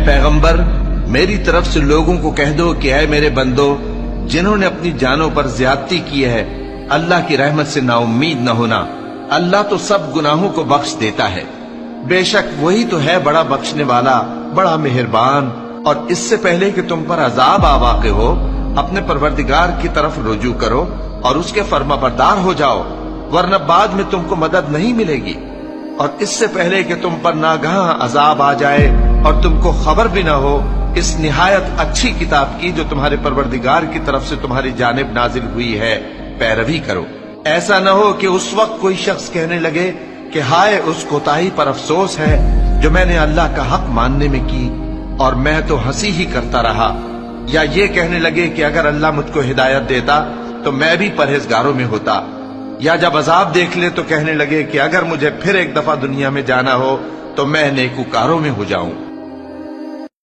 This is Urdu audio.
پیغمبر میری طرف سے لوگوں کو کہہ دو کہ اے میرے بندو جنہوں نے اپنی جانوں پر زیادتی کی ہے اللہ کی رحمت سے نا امید نہ ہونا، اللہ تو سب گناہوں کو بخش دیتا ہے، بے شک وہی تو ہے بڑا بخشنے والا بڑا مہربان۔ اور اس سے پہلے کہ تم پر عذاب آ واقع ہو اپنے پروردگار کی طرف رجوع کرو اور اس کے فرما بردار ہو جاؤ، ورنہ بعد میں تم کو مدد نہیں ملے گی۔ اور اس سے پہلے کہ تم پر ناگہاں عذاب آ جائے اور تم کو خبر بھی نہ ہو اس نہایت اچھی کتاب کی جو تمہارے پروردگار کی طرف سے تمہاری جانب نازل ہوئی ہے پیروی کرو۔ ایسا نہ ہو کہ اس وقت کوئی شخص کہنے لگے کہ ہائے اس کوتاہی پر افسوس ہے جو میں نے اللہ کا حق ماننے میں کی اور میں تو ہنسی ہی کرتا رہا، یا یہ کہنے لگے کہ اگر اللہ مجھ کو ہدایت دیتا تو میں بھی پرہیزگاروں میں ہوتا، یا جب عذاب دیکھ لے تو کہنے لگے کہ اگر مجھے پھر ایک دفعہ دنیا میں جانا ہو تو میں نیکوکاروں میں ہو جاؤں۔